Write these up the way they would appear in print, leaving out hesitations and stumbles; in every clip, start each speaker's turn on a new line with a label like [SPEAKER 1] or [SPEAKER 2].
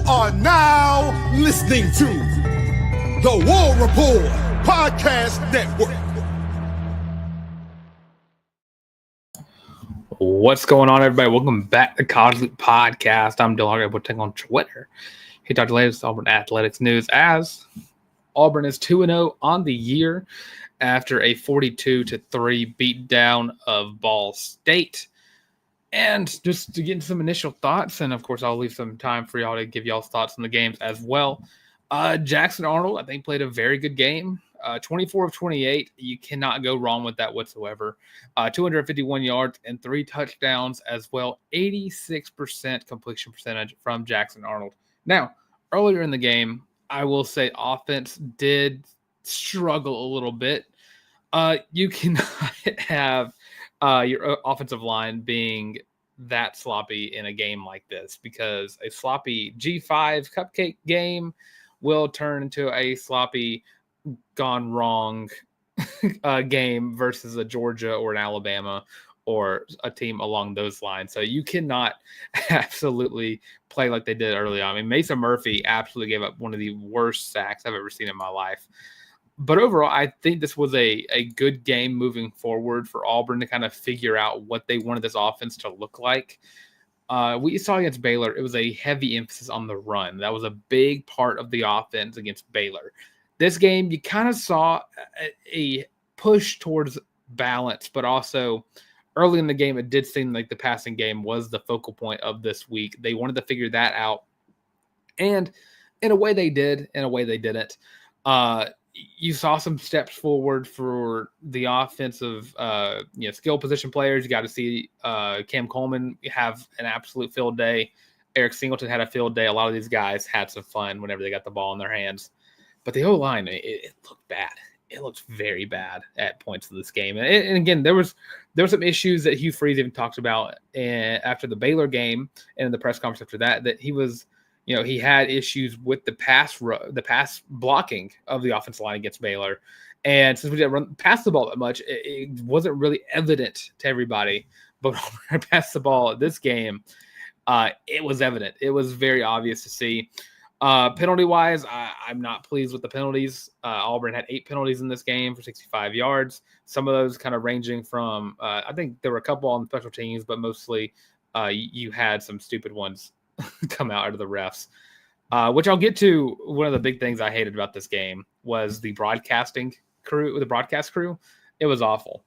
[SPEAKER 1] are now listening to the War Report Podcast Network.
[SPEAKER 2] What's going on, everybody? Welcome back to College Loop Podcast. I'm Larck. We're taking on Twitter. Here to talk the latest Auburn athletics news as Auburn is 2-0 on the year after a 42-3 beatdown of Ball State. And just to get into some initial thoughts, and of course, I'll leave some time for y'all to give y'all's thoughts on the games as well. Jackson Arnold, I think, played a very good game. 24 of 28. You cannot go wrong with that whatsoever. 251 yards and 3 touchdowns as well. 86% completion percentage from Jackson Arnold. Now, earlier in the game, I will say offense did struggle a little bit. You cannot have your offensive line being that sloppy in a game like this, because a sloppy G5 cupcake game will turn into a sloppy gone wrong game versus a Georgia or an Alabama or a team along those lines. So you cannot absolutely play like they did early on. I mean, Mason Murphy absolutely gave up one of the worst sacks I've ever seen in my life. But overall, I think this was a good game moving forward for Auburn to kind of figure out what they wanted this offense to look like. We saw against Baylor, it was a heavy emphasis on the run. That was a big part of the offense against Baylor. This game, you kind of saw a push towards balance, but also early in the game, it did seem like the passing game was the focal point of this week. They wanted to figure that out. And in a way they did, in a way they didn't. You saw some steps forward for the offensive, skill position players. You got to see Cam Coleman have an absolute field day. Eric Singleton had a field day. A lot of these guys had some fun whenever they got the ball in their hands. But the whole line, it looked bad. It looked very bad at points of this game. And again, there was some issues that Hugh Freeze even talked about after the Baylor game and in the press conference after that he was. He had issues with the pass blocking of the offensive line against Baylor. And since we didn't pass the ball that much, it wasn't really evident to everybody. But when I passed the ball this game, it was evident. It was very obvious to see. Penalty-wise, I'm not pleased with the penalties. Auburn had 8 penalties in this game for 65 yards. Some of those kind of ranging from, I think there were a couple on special teams, but mostly you had some stupid ones come out of the refs, which I'll get to. One of the big things I hated about this game was the broadcast crew. It was awful.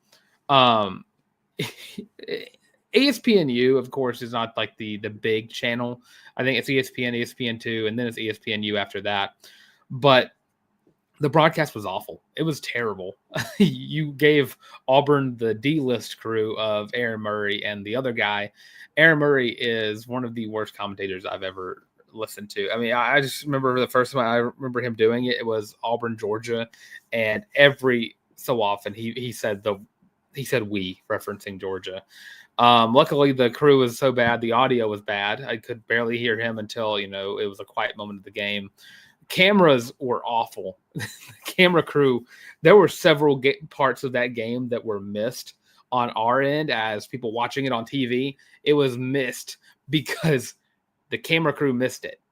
[SPEAKER 2] ESPNU, of course, is not like the big channel. I think it's ESPN, ESPN2, and then it's ESPNU after that. But the broadcast was awful. It was terrible. You gave Auburn the D-list crew of Aaron Murray and the other guy. Aaron Murray is one of the worst commentators I've ever listened to. I mean, I just remember the first time I remember him doing it, it was Auburn, Georgia, and every so often he said we, referencing Georgia. Luckily, the crew was so bad, the audio was bad. I could barely hear him until it was a quiet moment of the game. Cameras were awful. The camera crew, there were several parts of that game that were missed on our end as people watching it on TV. It was missed because the camera crew missed it.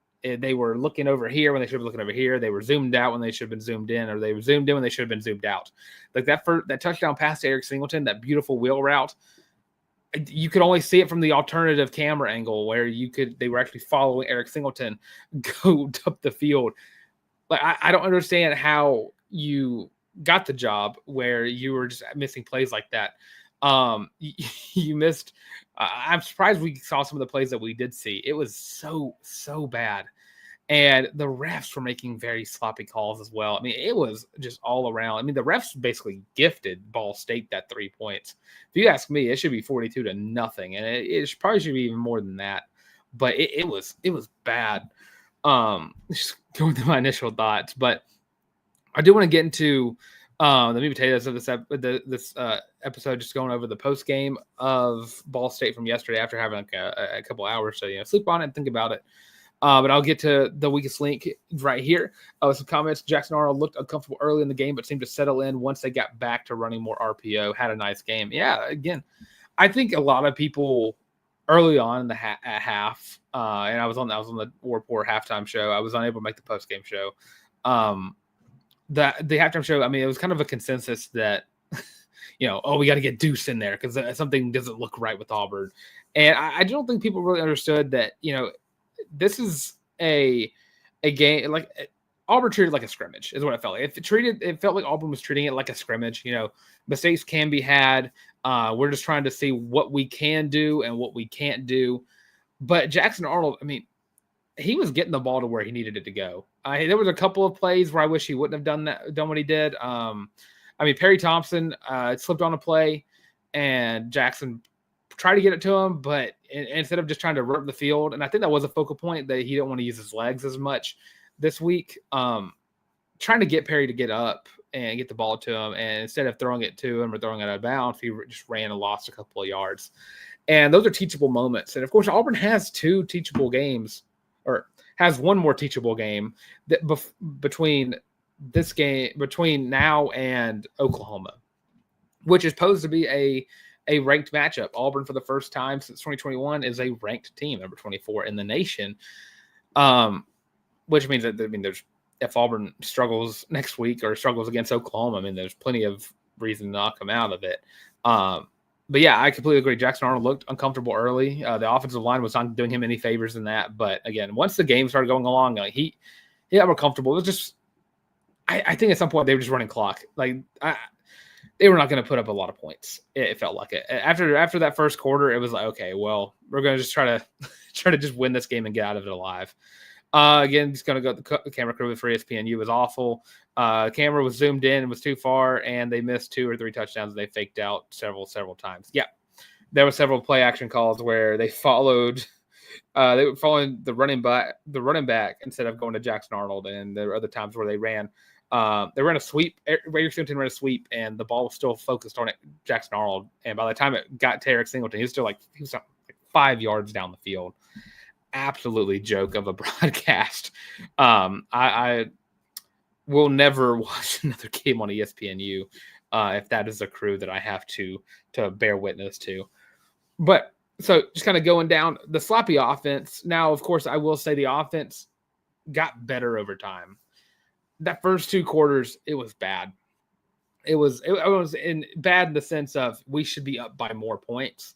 [SPEAKER 2] They were looking over here when they should have been looking over here. They were zoomed out when they should have been zoomed in, or they were zoomed in when they should have been zoomed out. Like that touchdown pass to Eric Singleton, that beautiful wheel route, you could only see it from the alternative camera angle where they were actually following Eric Singleton go up the field. Like I don't understand how you got the job where you were just missing plays like that. You missed. I'm surprised we saw some of the plays that we did see. It was so bad. And the refs were making very sloppy calls as well. I mean, it was just all around. I mean, the refs basically gifted Ball State that 3 points. If you ask me, it should be 42-0, and it probably should be even more than that. But it was bad. Just going through my initial thoughts, but I do want to get into the meat and potatoes of this episode. Just going over the post game of Ball State from yesterday after having like a couple hours to sleep on it and think about it. But I'll get to the weakest link right here. Some comments. Jackson Arnold looked uncomfortable early in the game, but seemed to settle in once they got back to running more RPO. Had a nice game. Yeah, again, I think a lot of people early on in the at half, and I was on the War Report halftime show. I was unable to make the post game show. The halftime show, I mean, it was kind of a consensus that, we got to get Deuce in there because something doesn't look right with Auburn. And I don't think people really understood that, this is a game like Auburn treated like a scrimmage is what it felt like. It felt like Auburn was treating it like a scrimmage. Mistakes can be had. We're just trying to see what we can do and what we can't do. But Jackson Arnold, I mean, he was getting the ball to where he needed it to go. There was a couple of plays where I wish he wouldn't have done what he did. Perry Thompson slipped on a play, and Jackson tried to get it to him, but instead of just trying to rip the field, and I think that was a focal point that he didn't want to use his legs as much this week. Trying to get Perry to get up and get the ball to him, and instead of throwing it to him or throwing it out of bounds, he just ran and lost a couple of yards. And those are teachable moments. And of course, Auburn has two teachable games, or has one more teachable game that between now and Oklahoma, which is posed to be a ranked matchup. Auburn, for the first time since 2021, is a ranked team, number 24 in the nation. Which means that if Auburn struggles next week or struggles against Oklahoma, there's plenty of reason to not come out of it. But yeah, I completely agree. Jackson Arnold looked uncomfortable early. The offensive line was not doing him any favors in that. But again, once the game started going along, he got more comfortable. It was just, I think at some point they were just running clock. They were not going to put up a lot of points. It felt like it. After that first quarter, it was like, okay, well, we're going to just try to just win this game and get out of it alive. Again, just going to go. The camera crew for ESPNU was awful. Camera was zoomed in and was too far, and they missed 2 or 3 touchdowns. They faked out several times. Yeah, there were several play action calls where they followed. They were following the running back instead of going to Jackson Arnold, and there were other times where they ran. They ran a sweep. Eric Singleton ran a sweep, and the ball was still focused on Jackson Arnold. And by the time it got to Eric Singleton, he was like 5 yards down the field. Absolutely joke of a broadcast. I will never watch another game on ESPNU if that is a crew that I have to bear witness to. But so just kind of going down the sloppy offense. Now, of course, I will say the offense got better over time. That first 2 quarters, it was bad. It was bad in the sense of we should be up by more points.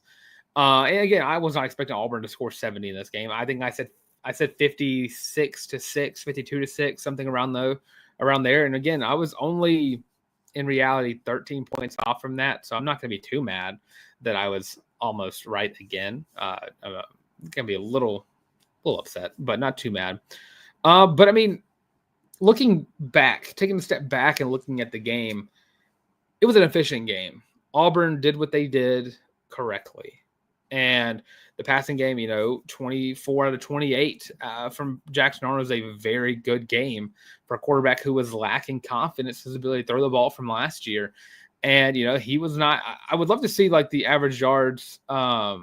[SPEAKER 2] And again, I was not expecting Auburn to score 70 in this game. I think I said 56-6, 52-6, something around there. And again, I was only in reality 13 points off from that, so I'm not going to be too mad that I was almost right again. I'm going to be a little upset, but not too mad. But looking back, taking a step back and looking at the game, it was an efficient game. Auburn did what they did correctly. And the passing game, 24 out of 28 from Jackson Arnold is a very good game for a quarterback who was lacking confidence in his ability to throw the ball from last year. And, he was not – I would love to see, the average yards, per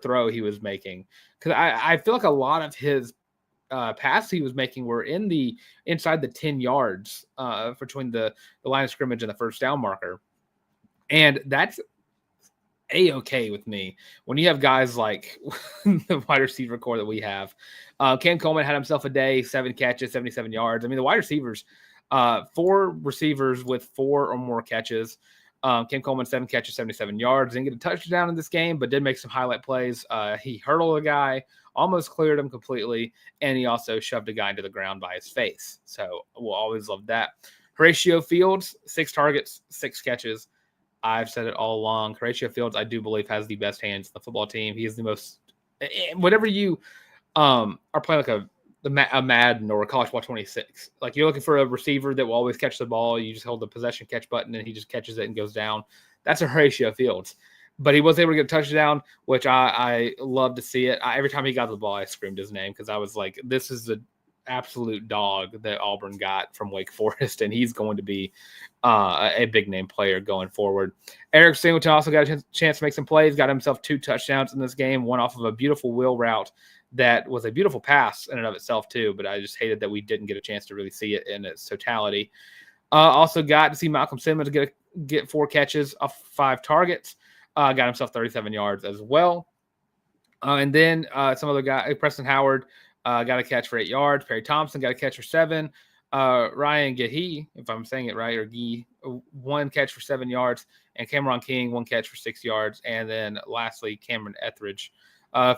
[SPEAKER 2] throw he was making. Because I feel like a lot of his passes he was making were inside the 10 yards between the line of scrimmage and the first down marker. And that's – A-okay with me when you have guys like the wide receiver core that we have. Cam Coleman had himself a day, 7 catches, 77 yards. The wide receivers, 4 receivers with 4 or more catches. Cam Coleman, 7 catches, 77 yards. Didn't get a touchdown in this game, but did make some highlight plays. He hurdled a guy, almost cleared him completely, and he also shoved a guy into the ground by his face. So we'll always love that. Horatio Fields, 6 targets, 6 catches. I've said it all along. Horatio Fields, I do believe, has the best hands in the football team. He is the most – whenever you are playing a Madden or a College Ball 26, you're looking for a receiver that will always catch the ball. You just hold the possession catch button, and he just catches it and goes down. That's a Horatio Fields. But he was able to get a touchdown, which I love to see it. Every time he got the ball, I screamed his name because I was like, this is the absolute dog that Auburn got from Wake Forest, and he's going to be a big name player going forward. Eric Singleton also got a chance to make some plays, got himself 2 touchdowns in this game, one off of a beautiful wheel route that was a beautiful pass in and of itself too, but I just hated that we didn't get a chance to really see it in its totality. Also got to see Malcolm Simmons get 4 catches off 5 targets. got himself 37 yards as well. And then some other guy, Preston Howard, got a catch for 8 yards. Perry Thompson got a catch for 7. Ryan Gehe, if I'm saying it right, or Gee, 1 catch for 7 yards. And Cameron King, 1 catch for 6 yards. And then lastly, Cameron Etheridge,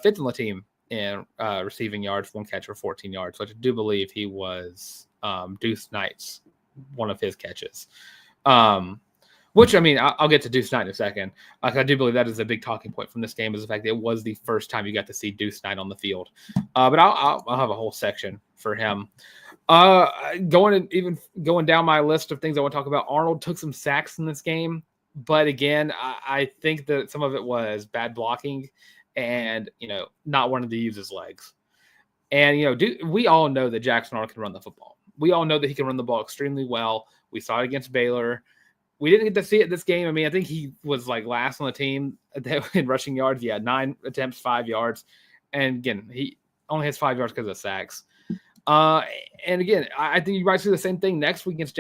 [SPEAKER 2] fifth on the team in receiving yards, 1 catch for 14 yards, which I do believe he was Deuce Knight's one of his catches. Which, I mean, I'll get to Deuce Knight in a second. I do believe that is a big talking point from this game, is the fact that it was the first time you got to see Deuce Knight on the field. But I'll have a whole section for him. Going down my list of things I want to talk about, Arnold took some sacks in this game. But again, I think that some of it was bad blocking and, not wanting to use his legs. And, we all know that Jackson Arnold can run the football. We all know that he can run the ball extremely well. We saw it against Baylor. We didn't get to see it this game. I mean, I think he was like last on the team in rushing yards. He had 9 attempts, 5 yards. And again, he only has 5 yards because of sacks. And again, I think you might see the same thing next week against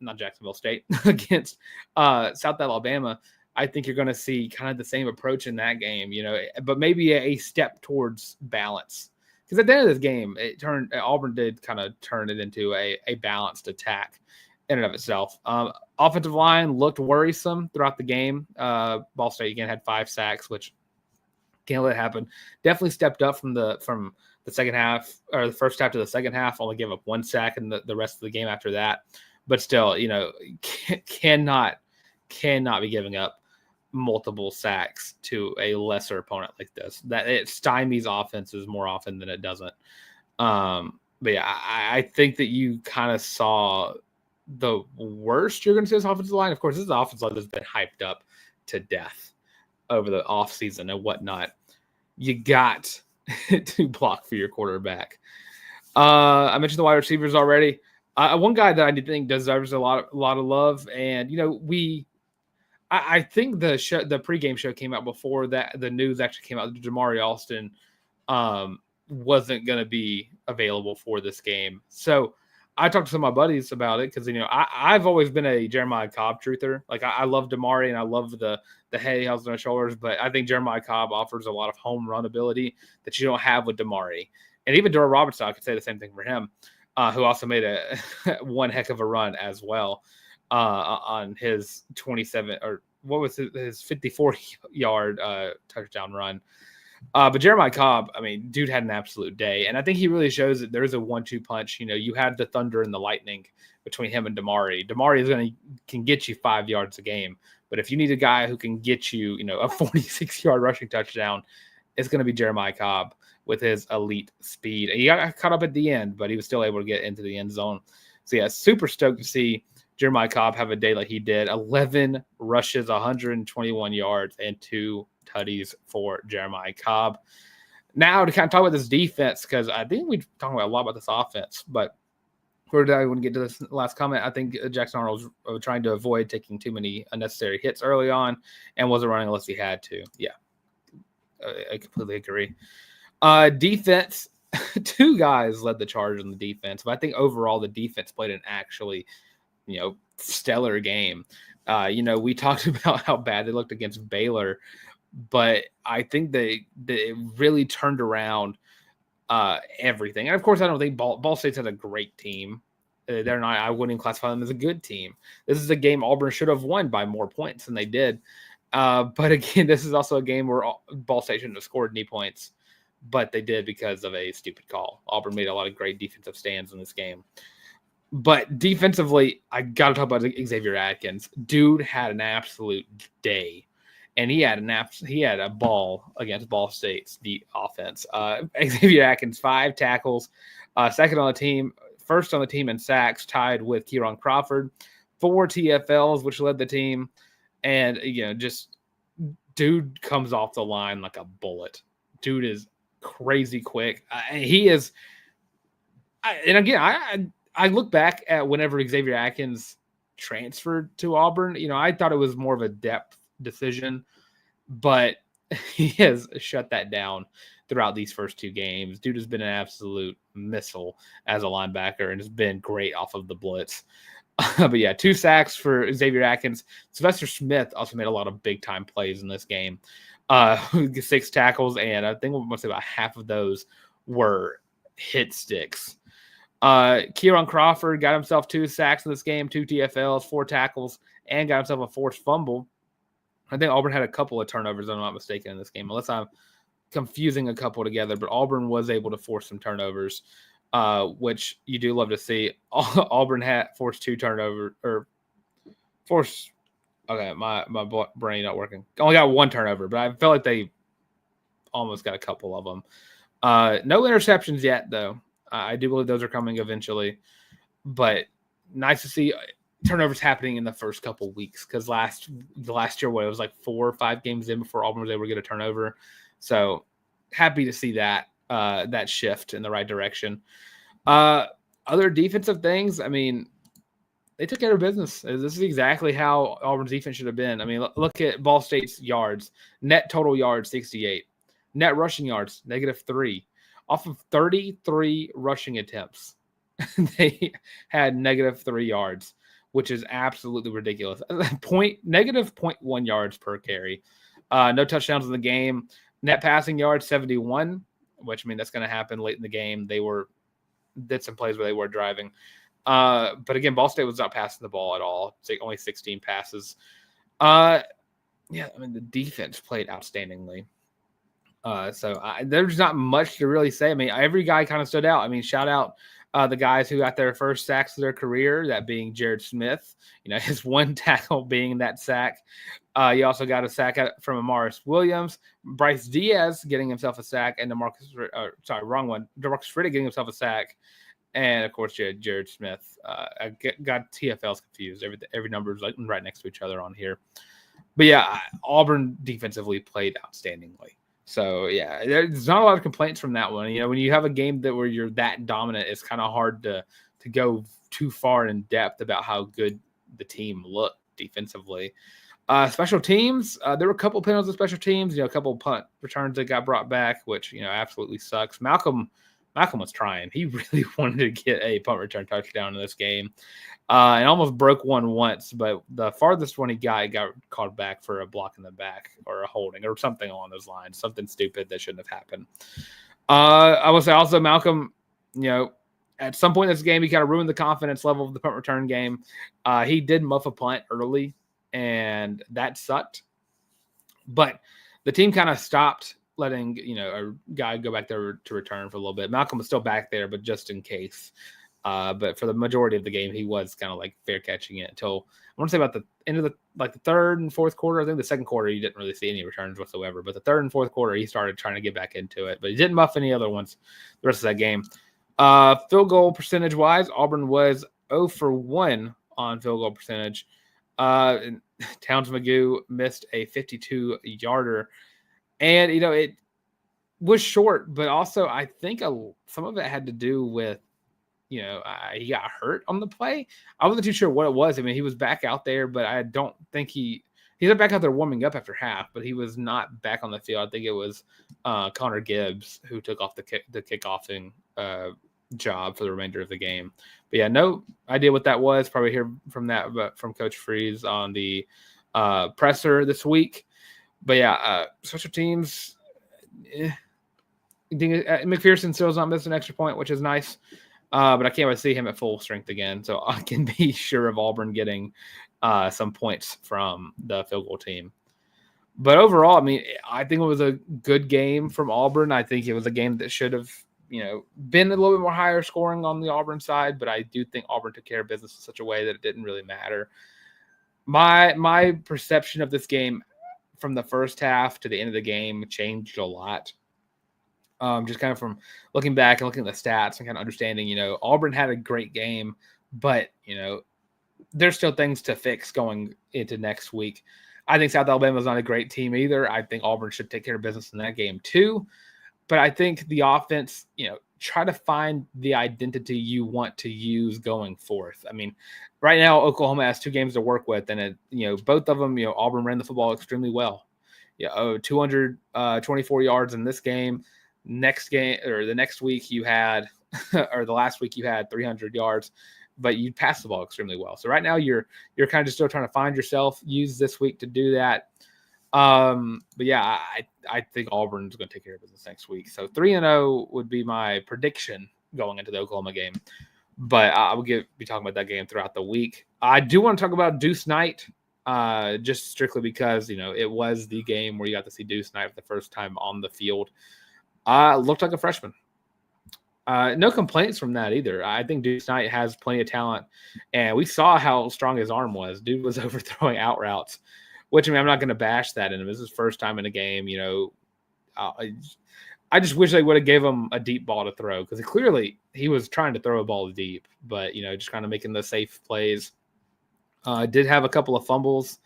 [SPEAKER 2] not Jacksonville State, against South Alabama. I think you're going to see kind of the same approach in that game, but maybe a step towards balance. Because at the end of this game, Auburn did kind of turn it into a balanced attack in and of itself. Offensive line looked worrisome throughout the game. Ball State again had 5 sacks, which can't let it happen. Definitely stepped up from the second half, or the first half to the second half. Only gave up 1 sack in the rest of the game after that. But still, cannot be giving up multiple sacks to a lesser opponent like this. That it stymies offenses more often than it doesn't. But yeah, I think that you kind of saw the worst you're going to see this offensive line. Of course, this is an offensive line that's been hyped up to death over the offseason and whatnot. You got to block for your quarterback. I mentioned the wide receivers already. One guy that I think deserves a lot of love, and I think the pregame show came out before that the news actually came out that Jamari Alston wasn't going to be available for this game. So I talked to some of my buddies about it because, I've always been a Jeremiah Cobb truther. Like, I love Damari and I love the head he has on his shoulders, but I think Jeremiah Cobb offers a lot of home run ability that you don't have with Damari. And even Darrell Robertson, I could say the same thing for him, who also made one heck of a run as well on his 27 or what was his 54-yard touchdown run. But Jeremiah Cobb, I mean, dude had an absolute day. And I think he really shows that there's a 1-2 punch. You had the thunder and the lightning between him and Damari. Damari can get you 5 yards a game. But if you need a guy who can get you, a 46-yard rushing touchdown, it's going to be Jeremiah Cobb with his elite speed. And he got caught up at the end, but he was still able to get into the end zone. So, yeah, super stoked to see Jeremiah Cobb have a day like he did. 11 rushes, 121 yards, and 2 tutties for Jeremiah Cobb. Now to kind of talk about this defense, because I think we've talked about a lot about this offense, but before I want to get to this last comment, I think Jackson Arnold was trying to avoid taking too many unnecessary hits early on and wasn't running unless he had to. Yeah, I completely agree. Defense, 2 guys led the charge on the defense, but I think overall the defense played an actually, stellar game. We talked about how bad they looked against Baylor, but I think they really turned around everything. And of course, I don't think Ball State's had a great team. They're not. I wouldn't classify them as a good team. This is a game Auburn should have won by more points than they did. But again, this is also a game where Ball State shouldn't have scored any points, but they did because of a stupid call. Auburn made a lot of great defensive stands in this game. But defensively, I got to talk about Xavier Atkins. Dude had an absolute day. And he had a ball against Ball State's offense. Xavier Atkins, 5 tackles, second on the team, first on the team in sacks, tied with Kieron Crawford, 4 TFLs, which led the team. And, just dude comes off the line like a bullet. Dude is crazy quick. He is. And again, I look back at whenever Xavier Atkins transferred to Auburn, I thought it was more of a depth decision, but he has shut that down throughout these first 2 games. Dude has been an absolute missile as a linebacker and has been great off of the blitz. But yeah, 2 sacks for Xavier Atkins. Sylvester Smith also made a lot of big time plays in this game. 6 tackles, and I think we'll say about half of those were hit sticks. Kieran Crawford got himself 2 sacks in this game, 2 TFLs, 4 tackles, and got himself a forced fumble. I think Auburn had a couple of turnovers, if I'm not mistaken, in this game, unless I'm confusing a couple together. But Auburn was able to force some turnovers, which you do love to see. Auburn had forced 2 turnovers, or forced. Okay, my brain not working. Only got 1 turnover, but I felt like they almost got a couple of them. No interceptions yet, though. I do believe those are coming eventually, but nice to see turnovers happening in the first couple weeks, because last year, it was like 4 or 5 games in before Auburn was able to get a turnover. So happy to see that shift in the right direction. Other defensive things, I mean, they took care of business. This is exactly how Auburn's defense should have been. I mean, look at Ball State's yards. Net total yards, 68. Net rushing yards, -3. Off of 33 rushing attempts, they had -3 yards, which is absolutely ridiculous. -0.1 yards per carry. No touchdowns in the game. Net passing yards, 71, which, I mean, that's going to happen late in the game. They did some plays where they were driving. But again, Ball State was not passing the ball at all. It's like only 16 passes. Yeah, I mean, the defense played outstandingly. So there's not much to really say. I mean, every guy kind of stood out. I mean, shout out the guys who got their first sacks of their career, that being Jared Smith, his 1 tackle being that sack. You also got a sack from Amaris Williams, Bryce Diaz getting himself a sack, and demarcus Riddick getting himself a sack. And of course, Jared Smith. I got TFLs confused. Every number is like right next to each other on here. But yeah, Auburn defensively played outstandingly. So yeah, there's not a lot of complaints from that one. When you have a game where you're that dominant, it's kind of hard to go too far in depth about how good the team looked defensively. Special teams, there were a couple penalties of special teams. A couple punt returns that got brought back, which absolutely sucks. Malcolm was trying. He really wanted to get a punt return touchdown in this game, and almost broke one once. But the farthest one he got called back for a block in the back or a holding or something along those lines. Something stupid that shouldn't have happened. I will say also Malcolm, at some point in this game, he kind of ruined the confidence level of the punt return game. He did muff a punt early, and that sucked. But the team kind of stopped letting a guy go back there to return for a little bit. Malcolm was still back there, but just in case. But for the majority of the game, he was kind of like fair catching it until I want to say about the end of the third and fourth quarter. I think the second quarter he didn't really see any returns whatsoever, but the third and fourth quarter he started trying to get back into it, but he didn't muff any other ones the rest of that game. Field goal percentage wise, Auburn was 0 for 1 on field goal percentage. Towns Magoo missed a 52-yarder. And, it was short, but also I think some of it had to do with, he got hurt on the play. I wasn't too sure what it was. I mean, he was back out there, but I don't think he's back out there warming up after half, but he was not back on the field. I think it was Connor Gibbs who took off the kickoffing job for the remainder of the game. But yeah, no idea what that was. Probably hear from that, but from Coach Freeze on the presser this week. But yeah, special teams. McPherson still is not missing an extra point, which is nice. But I can't wait to see him at full strength again, so I can be sure of Auburn getting some points from the field goal team. But overall, I mean, I think it was a good game from Auburn. I think it was a game that should have, been a little bit more higher scoring on the Auburn side. But I do think Auburn took care of business in such a way that it didn't really matter. My perception of this game from the first half to the end of the game changed a lot. Just kind of from looking back and looking at the stats and kind of understanding, Auburn had a great game, but, there's still things to fix going into next week. I think South Alabama is not a great team either. I think Auburn should take care of business in that game too. But I think the offense, try to find the identity you want to use going forth. I mean, right now, Oklahoma has 2 games to work with, and both of them, Auburn ran the football extremely well. 224 yards in this game. Next game or the next week you had, or the last week you had 300 yards. but you pass the ball extremely well. So right now you're kind of just still trying to find yourself. Use this week to do that. But yeah, I think Auburn's going to take care of business next week. So 3-0 would be my prediction going into the Oklahoma game. But I will be talking about that game throughout the week. I do want to talk about Deuce Knight, just strictly because it was the game where you got to see Deuce Knight for the first time on the field. Looked like a freshman. No complaints from that either. I think Deuce Knight has plenty of talent, and we saw how strong his arm was. Dude was overthrowing out routes. Which, I'm not going to bash that in him. This is his first time in a game, I just wish they would have gave him a deep ball to throw because clearly he was trying to throw a ball deep, but, just kind of making the safe plays. Did have a couple of fumbles,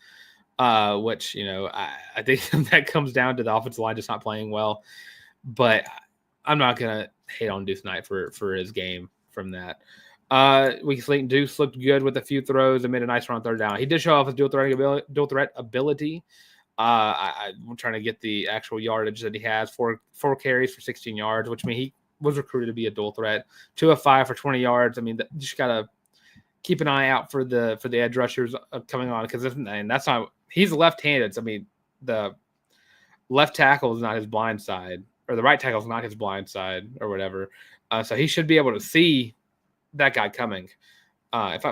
[SPEAKER 2] which, I think that comes down to the offensive line just not playing well. But I'm not going to hate on Deuce Knight for his game from that. Weak link Deuce looked good with a few throws and made a nice run on third down. He did show off his dual threat ability. I'm trying to get the actual yardage that he has. Four carries for 16 yards, which means he was recruited to be a dual threat. 2 of 5 for 20 yards. You just gotta keep an eye out for the edge rushers coming on because that's not. He's left-handed. So, the left tackle is not his blind side, or the right tackle is not his blind side, or whatever. So he should be able to see that guy coming. Let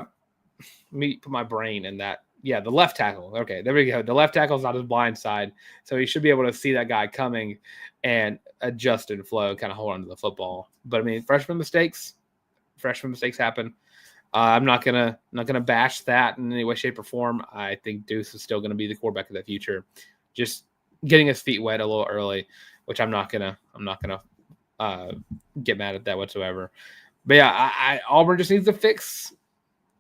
[SPEAKER 2] me put my brain in that. Yeah, the left tackle. Okay, there we go. The left tackle is not his blind side, so he should be able to see that guy coming and adjust and flow, kind of hold on to the football. But freshman mistakes happen. I'm not gonna bash that in any way, shape, or form. I think Deuce is still gonna be the quarterback of the future. Just getting his feet wet a little early, which I'm not gonna get mad at that whatsoever. But yeah, Auburn just needs to fix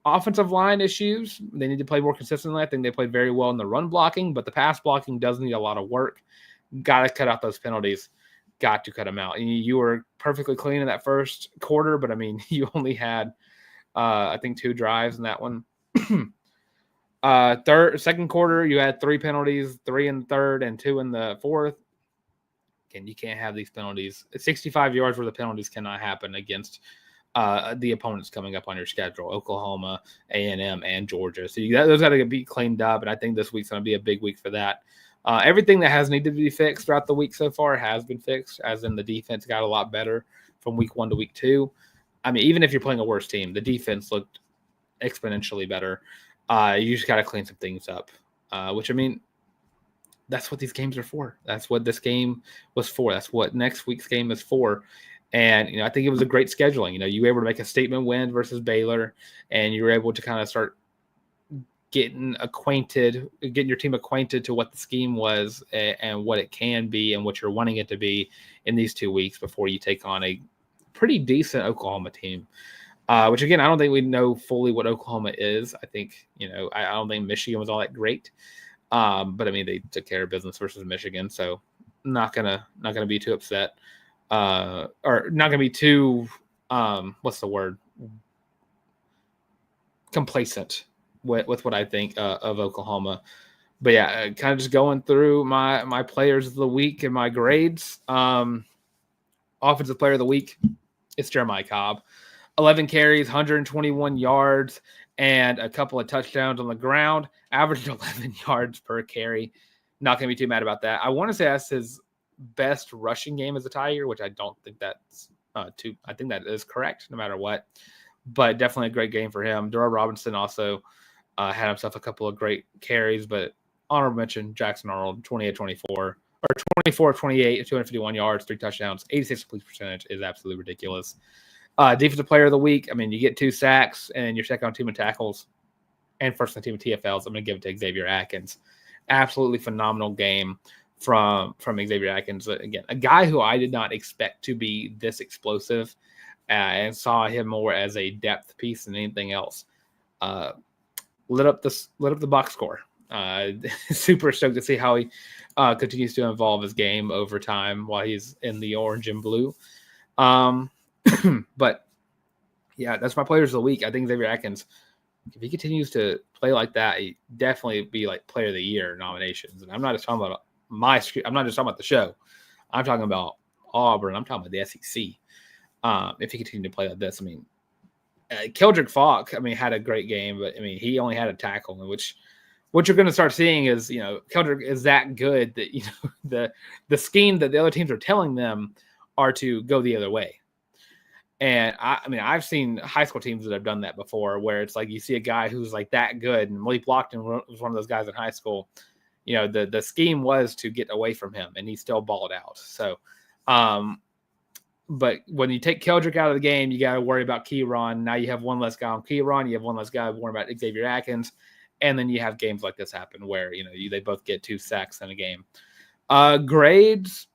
[SPEAKER 2] offensive line issues. They need to play more consistently. I think they played very well in the run blocking, but the pass blocking does need a lot of work. Got to cut out those penalties. Got to cut them out. And you were perfectly clean in that first quarter, but you only had, I think, 2 drives in that one. Second quarter, you had 3 penalties, 3 in the third and 2 in the fourth. Again, you can't have these penalties. 65 yards where the penalties cannot happen against the opponents coming up on your schedule: Oklahoma, A&M, and Georgia. So those got to be cleaned up, and I think this week's going to be a big week for that. Everything that has needed to be fixed throughout the week so far has been fixed, as in the defense got a lot better from week 1 to week 2. Even if you're playing a worse team, the defense looked exponentially better. You just got to clean some things up, which that's what these games are for. That's what this game was for. That's what next week's game is for. And, I think it was a great scheduling. You were able to make a statement win versus Baylor, and you were able to kind of start getting your team acquainted to what the scheme was and what it can be and what you're wanting it to be in these 2 weeks before you take on a pretty decent Oklahoma team. Which, again, I don't think we know fully what Oklahoma is. I think, I don't think Michigan was all that great. But, they took care of business versus Michigan, so not gonna be too upset. Or not going to be too, what's the word? Complacent with what I think of Oklahoma. But yeah, kind of just going through my players of the week and my grades. Offensive player of the week, it's Jeremiah Cobb. 11 carries, 121 yards, and a couple of touchdowns on the ground, averaged 11 yards per carry. Not going to be too mad about that. I want to say that's his best rushing game as a Tiger, which I don't think that's I think that is correct no matter what, but definitely a great game for him. Darrell Robinson also had himself a couple of great carries, but honorable mention Jackson Arnold, 28-24 or 24-28, 251 yards, 3 touchdowns, 86 complete percentage is absolutely ridiculous. Defensive player of the week, you get 2 sacks and you're second on team in tackles and first on team in TFLs. I'm going to give it to Xavier Atkins. Absolutely phenomenal game from Xavier Atkins. Again, a guy who I did not expect to be this explosive and saw him more as a depth piece than anything else. Lit up the box score. Super stoked to see how he continues to evolve his game over time while he's in the orange and blue. But yeah, that's my players of the week. I think Xavier Atkins, if he continues to play like that, he definitely be like player of the year nominations. And I'm not just talking about I'm not just talking about the show. I'm talking about Auburn. I'm talking about the SEC. If he continues to play like this, Keldrick Falk, I mean, had a great game, but I mean, he only had a tackle, which what you're going to start seeing is, Keldrick is that good that, the scheme that the other teams are telling them are to go the other way. And I mean, I've seen high school teams that have done that before, where it's like you see a guy who's like that good, and Malik Blockton was one of those guys in high school. The scheme was to get away from him, and he still balled out. So, but when you take Keldrick out of the game, you got to worry about Keyron. Now you have one less guy on Keyron. You have one less guy worrying about Xavier Atkins. And then you have games like this happen where, they both get 2 sacks in a game. Grades,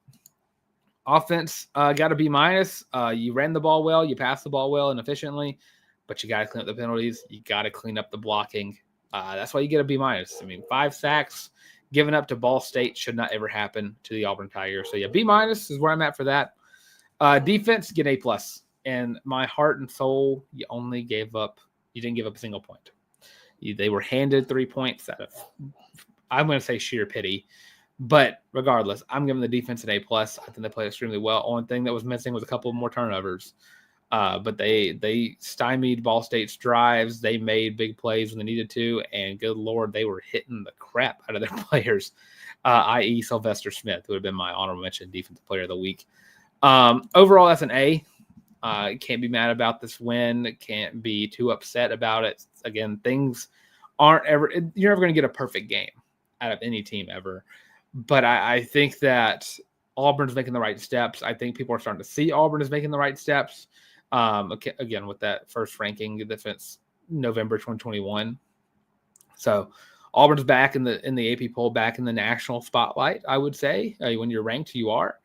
[SPEAKER 2] offense, got to be minus. You ran the ball well. You passed the ball well and efficiently. But you got to clean up the penalties. You got to clean up the blocking. That's why you get a B minus. I mean, 5 sacks given up to Ball State should not ever happen to the Auburn Tigers. So, yeah, B minus is where I'm at for that. Defense, get A plus. And my heart and soul, you didn't give up a single point. They were handed 3 points out of, I'm going to say sheer pity. But regardless, I'm giving the defense an A plus. I think they played extremely well. Only thing that was missing was a couple more turnovers. But they stymied Ball State's drives. They made big plays when they needed to. And good Lord, they were hitting the crap out of their players, i.e. Sylvester Smith, who would have been my honorable mention defensive player of the week. Overall, that's an A. Can't be mad about this win. Can't be too upset about it. Again, things you're never going to get a perfect game out of any team ever. But I think that Auburn's making the right steps. I think people are starting to see Auburn is making the right steps. Again, with that first ranking defense, November 2021. So Auburn's back in the AP poll, back in the national spotlight, I would say. When you're ranked, you are.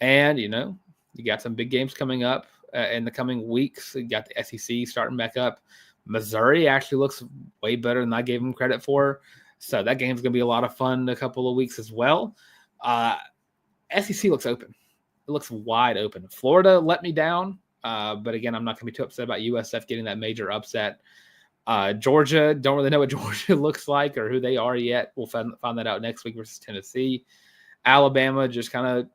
[SPEAKER 2] And, you got some big games coming up in the coming weeks. You got the SEC starting back up. Missouri actually looks way better than I gave them credit for. So that game's going to be a lot of fun in a couple of weeks as well. SEC looks open. It looks wide open. Florida let me down. But again, I'm not going to be too upset about USF getting that major upset. Georgia, don't really know what Georgia looks like or who they are yet. We'll find that out next week versus Tennessee. Alabama just kind of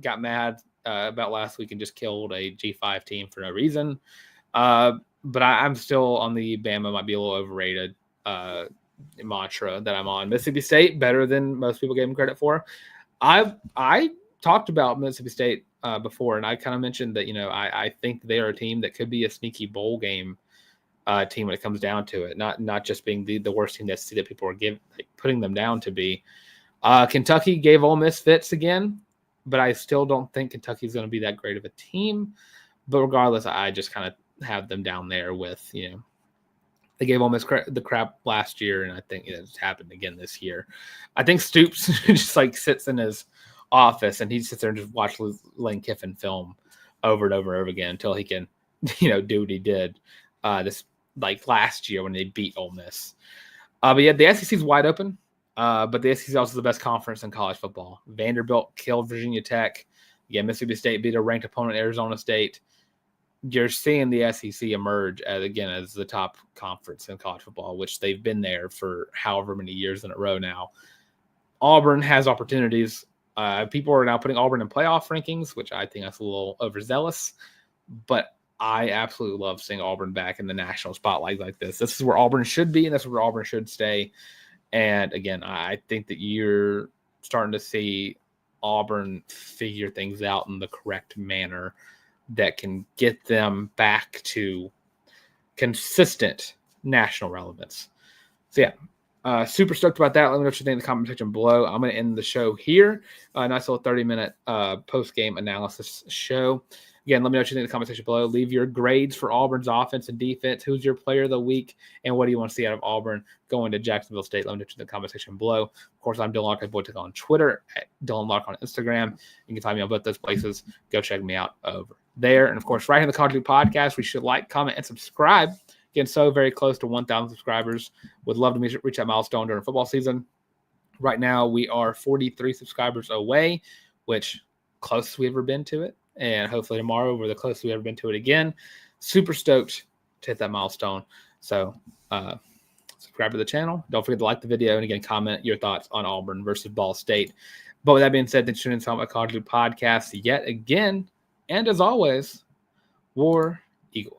[SPEAKER 2] got mad about last week and just killed a G5 team for no reason. But I'm still on the Bama might be a little overrated mantra that I'm on. Mississippi State, better than most people gave them credit for. I talked about Mississippi State before, and I kind of mentioned that, I think they are a team that could be a sneaky bowl game team when it comes down to it, not just being the worst team that people are putting them down to be. Kentucky gave Ole Miss fits again, but I still don't think Kentucky's going to be that great of a team. But regardless, I just kind of have them down there with, they gave Ole Miss the crap last year, and I think it's happened again this year. I think Stoops just sits in his office and he sits there and just watches Lane Kiffin film over and over and over again until he can, do what he did this last year when they beat Ole Miss. But yeah, the SEC is wide open. But the SEC is also the best conference in college football. Vanderbilt killed Virginia Tech. Yeah, Mississippi State beat a ranked opponent, Arizona State. You're seeing the SEC emerge as the top conference in college football, which they've been there for however many years in a row now. Auburn has opportunities. People are now putting Auburn in playoff rankings, which I think that's a little overzealous. But I absolutely love seeing Auburn back in the national spotlight like this. This is where Auburn should be, and this is where Auburn should stay. And again, I think that you're starting to see Auburn figure things out in the correct manner that can get them back to consistent national relevance. So yeah, super stoked about that. Let me know what you think in the comment section below. I'm going to end the show here. Nice little 30-minute post-game analysis show. Again, let me know what you think in the comment section below. Leave your grades for Auburn's offense and defense. Who's your player of the week? And what do you want to see out of Auburn going to Jacksonville State? Let me know what you think in the comment section below. Of course, I'm Dylan Larck on Twitter, at Dylan Larck on Instagram. You can find me on both those places. Go check me out over there. And of course, right here in the College League Podcast, we should like, comment, and subscribe. Getting so very close to 1,000 subscribers. Would love to reach that milestone during football season. Right now, we are 43 subscribers away, which closest we've ever been to it. And hopefully tomorrow we're the closest we've ever been to it again. Super stoked to hit that milestone. So subscribe to the channel. Don't forget to like the video. And again, comment your thoughts on Auburn versus Ball State. But with that being said, thanks for tuning in to my College League Podcast yet again. And as always, War Eagle.